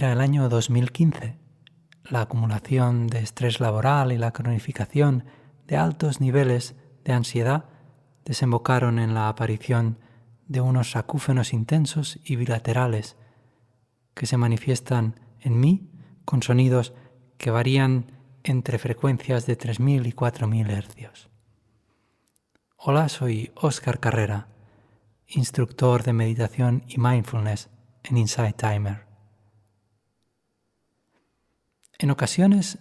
Era el año 2015. La acumulación de estrés laboral y la cronificación de altos niveles de ansiedad desembocaron en la aparición de unos acúfenos intensos y bilaterales que se manifiestan en mí con sonidos que varían entre frecuencias de 3.000 y 4.000 hercios. Hola, soy Óscar Carrera, instructor de meditación y mindfulness en Insight Timer. En ocasiones,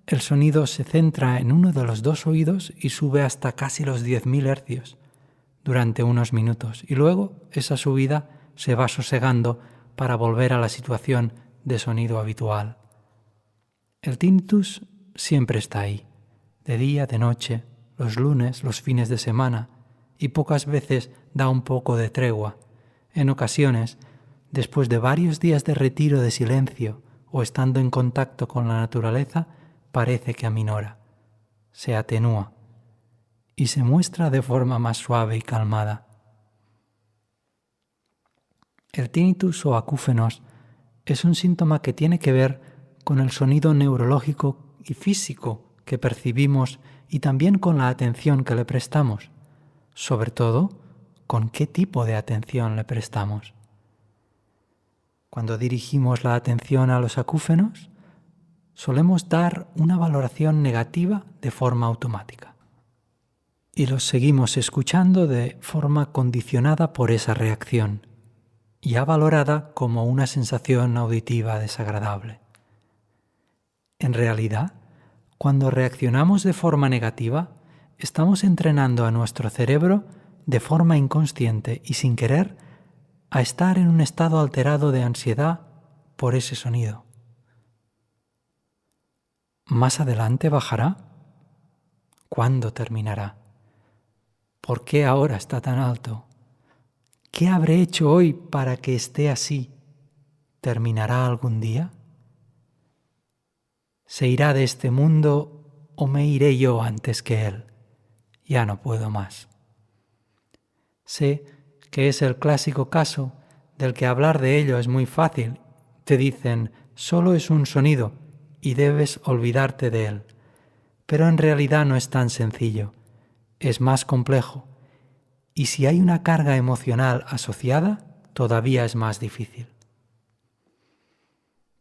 el sonido se centra en uno de los dos oídos y sube hasta casi los 10.000 hercios durante unos minutos, y luego esa subida se va sosegando para volver a la situación de sonido habitual. El tinnitus siempre está ahí, de día, de noche, los lunes, los fines de semana, y pocas veces da un poco de tregua. En ocasiones, después de varios días de retiro, de silencio, o estando en contacto con la naturaleza, parece que aminora, se atenúa y se muestra de forma más suave y calmada. El tinnitus o acúfenos es un síntoma que tiene que ver con el sonido neurológico y físico que percibimos y también con la atención que le prestamos, sobre todo con qué tipo de atención le prestamos. Cuando dirigimos la atención a los acúfenos, solemos dar una valoración negativa de forma automática y los seguimos escuchando de forma condicionada por esa reacción, ya valorada como una sensación auditiva desagradable. En realidad, cuando reaccionamos de forma negativa, estamos entrenando a nuestro cerebro de forma inconsciente y sin querer a estar en un estado alterado de ansiedad por ese sonido. ¿Más adelante bajará? ¿Cuándo terminará? ¿Por qué ahora está tan alto? ¿Qué habré hecho hoy para que esté así? ¿Terminará algún día? ¿Se irá de este mundo o me iré yo antes que él? Ya no puedo más. Sé que es el clásico caso del que hablar de ello es muy fácil. Te dicen, solo es un sonido y debes olvidarte de él. Pero en realidad no es tan sencillo, es más complejo. Y si hay una carga emocional asociada, todavía es más difícil.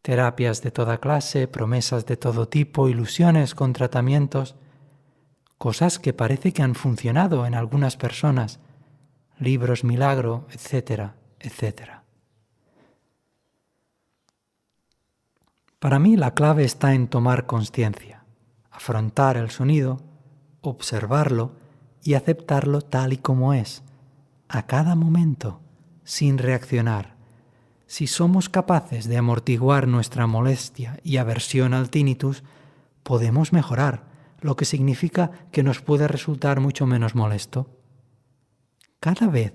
Terapias de toda clase, promesas de todo tipo, ilusiones con tratamientos, cosas que parece que han funcionado en algunas personas, libros milagro, etcétera, etcétera. Para mí la clave está en tomar conciencia, afrontar el sonido, observarlo y aceptarlo tal y como es, a cada momento, sin reaccionar. Si somos capaces de amortiguar nuestra molestia y aversión al tinnitus, podemos mejorar, lo que significa que nos puede resultar mucho menos molesto. Cada vez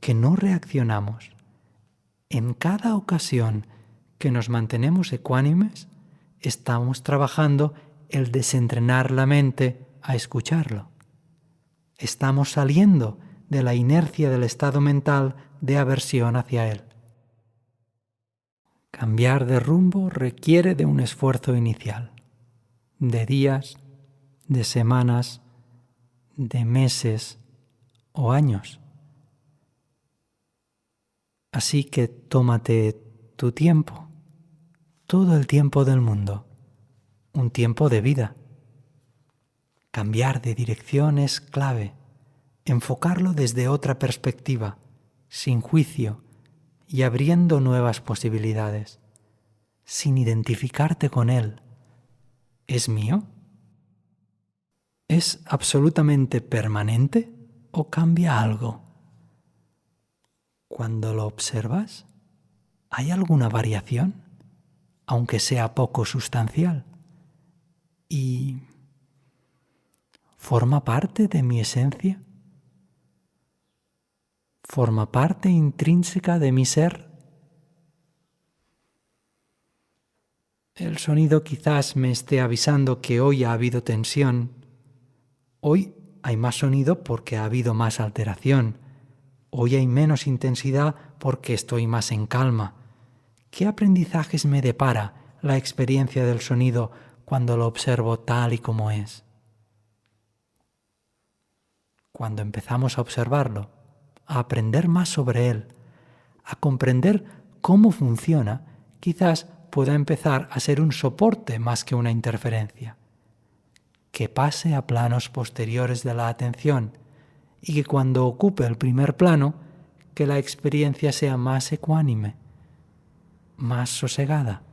que no reaccionamos, en cada ocasión que nos mantenemos ecuánimes, estamos trabajando el desentrenar la mente a escucharlo. Estamos saliendo de la inercia del estado mental de aversión hacia él. Cambiar de rumbo requiere de un esfuerzo inicial, de días, de semanas, de meses o años. Así que tómate tu tiempo, todo el tiempo del mundo, un tiempo de vida. Cambiar de dirección es clave, enfocarlo desde otra perspectiva, sin juicio y abriendo nuevas posibilidades, sin identificarte con él. ¿Es mío? ¿Es absolutamente permanente o cambia algo? Cuando lo observas, ¿hay alguna variación, aunque sea poco sustancial? ¿Y forma parte de mi esencia? ¿Forma parte intrínseca de mi ser? El sonido quizás me esté avisando que hoy ha habido tensión. Hoy hay más sonido porque ha habido más alteración. Hoy hay menos intensidad porque estoy más en calma. ¿Qué aprendizajes me depara la experiencia del sonido cuando lo observo tal y como es? Cuando empezamos a observarlo, a aprender más sobre él, a comprender cómo funciona, quizás pueda empezar a ser un soporte más que una interferencia, que pase a planos posteriores de la atención y que cuando ocupe el primer plano, que la experiencia sea más ecuánime, más sosegada.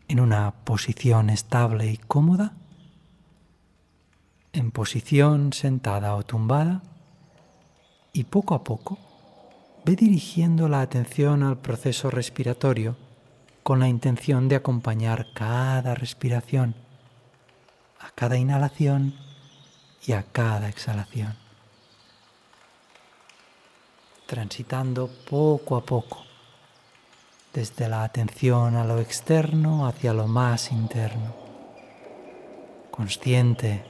En una posición estable y cómoda, en posición sentada o tumbada, y poco a poco ve dirigiendo la atención al proceso respiratorio con la intención de acompañar cada respiración, a cada inhalación y a cada exhalación, transitando poco a poco desde la atención a lo externo hacia lo más interno, consciente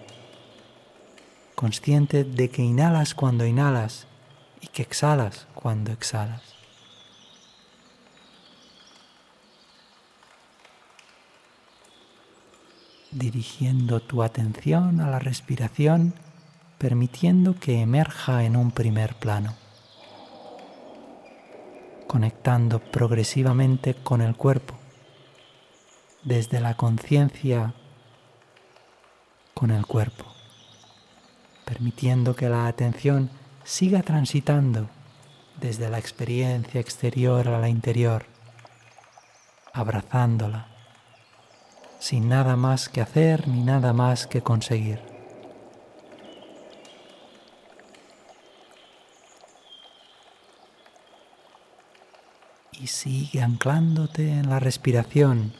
de que inhalas cuando inhalas y que exhalas cuando exhalas. Dirigiendo tu atención a la respiración, permitiendo que emerja en un primer plano, conectando progresivamente con el cuerpo, desde la conciencia con el cuerpo, permitiendo que la atención siga transitando desde la experiencia exterior a la interior, abrazándola, sin nada más que hacer ni nada más que conseguir. Y sigue anclándote en la respiración,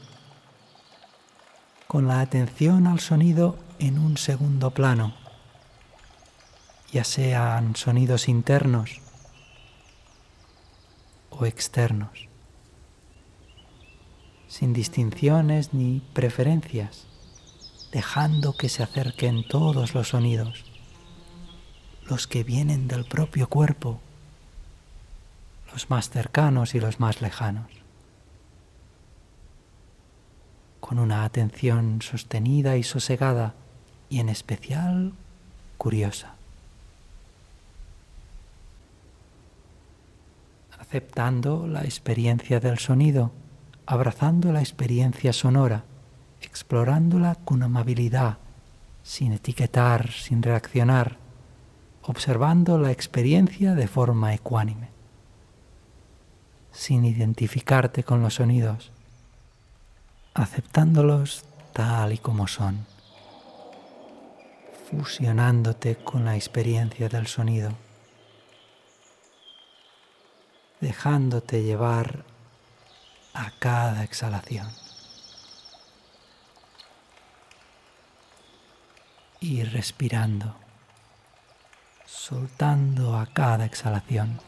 con la atención al sonido en un segundo plano, ya sean sonidos internos o externos, sin distinciones ni preferencias, dejando que se acerquen todos los sonidos, los que vienen del propio cuerpo, los más cercanos y los más lejanos, con una atención sostenida y sosegada y en especial curiosa, aceptando la experiencia del sonido, abrazando la experiencia sonora, explorándola con amabilidad, sin etiquetar, sin reaccionar, observando la experiencia de forma ecuánime, sin identificarte con los sonidos, aceptándolos tal y como son, fusionándote con la experiencia del sonido, dejándote llevar a cada exhalación y respirando, soltando a cada exhalación.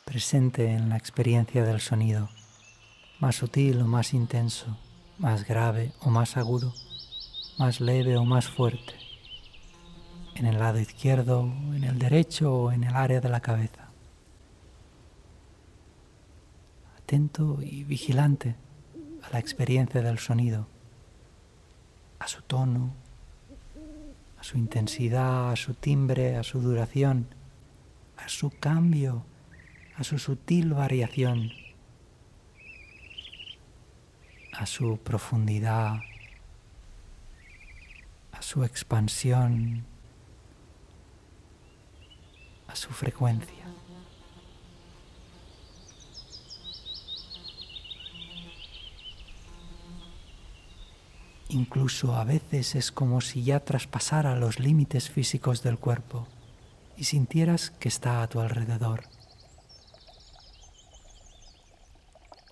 Presente en la experiencia del sonido, más sutil o más intenso, más grave o más agudo, más leve o más fuerte, en el lado izquierdo, en el derecho o en el área de la cabeza. Atento y vigilante a la experiencia del sonido, a su tono, a su intensidad, a su timbre, a su duración, a su cambio, a su sutil variación, a su profundidad, a su expansión, a su frecuencia. Incluso a veces es como si ya traspasara los límites físicos del cuerpo y sintieras que está a tu alrededor,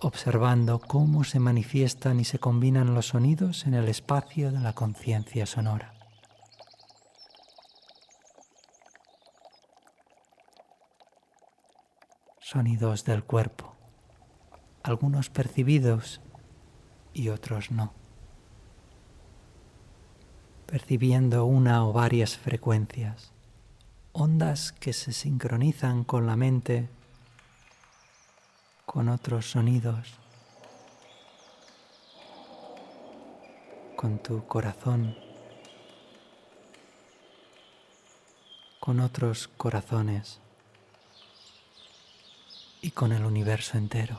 observando cómo se manifiestan y se combinan los sonidos en el espacio de la conciencia sonora. Sonidos del cuerpo, algunos percibidos y otros no. Percibiendo una o varias frecuencias, ondas que se sincronizan con la mente, con otros sonidos, con tu corazón, con otros corazones y con el universo entero.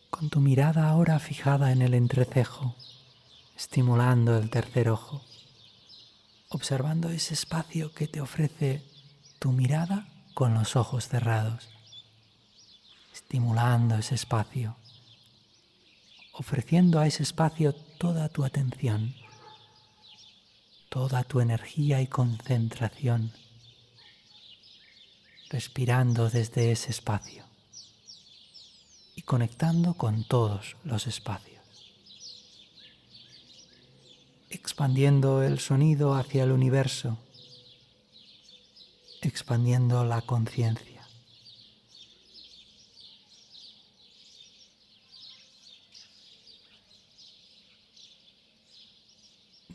Con tu mirada ahora fijada en el entrecejo, estimulando el tercer ojo, observando ese espacio que te ofrece tu mirada con los ojos cerrados, estimulando ese espacio, ofreciendo a ese espacio toda tu atención, toda tu energía y concentración, respirando desde ese espacio y conectando con todos los espacios, expandiendo el sonido hacia el universo, expandiendo la conciencia.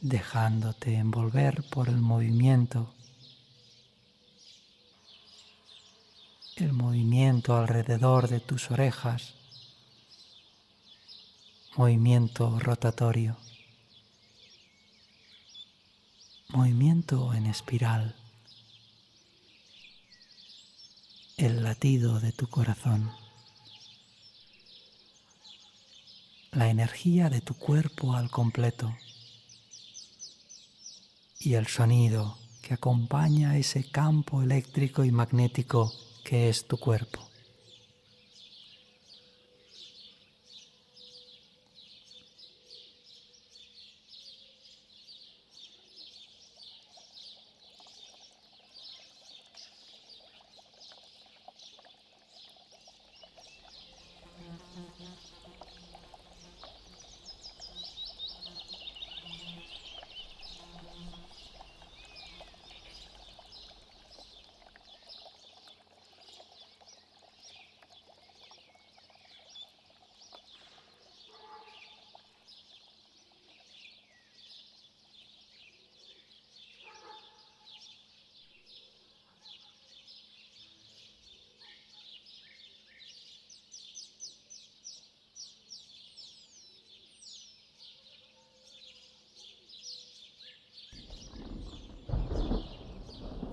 Dejándote envolver por el movimiento alrededor de tus orejas, movimiento rotatorio, movimiento en espiral, el latido de tu corazón, la energía de tu cuerpo al completo y el sonido que acompaña ese campo eléctrico y magnético que es tu cuerpo.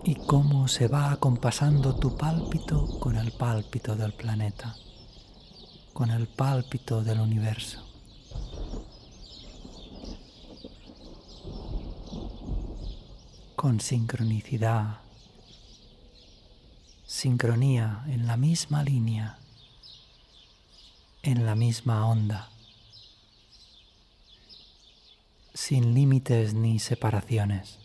Y cómo se va acompasando tu pálpito con el pálpito del planeta, con el pálpito del universo. Con sincronicidad, sincronía en la misma línea, en la misma onda, sin límites ni separaciones.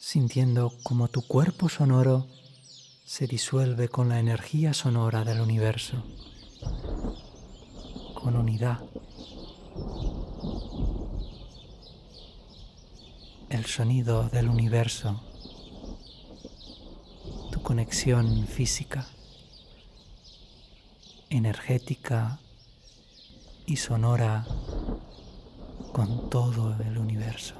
Sintiendo como tu cuerpo sonoro se disuelve con la energía sonora del universo, con unidad. El sonido del universo, tu conexión física, energética y sonora con todo el universo.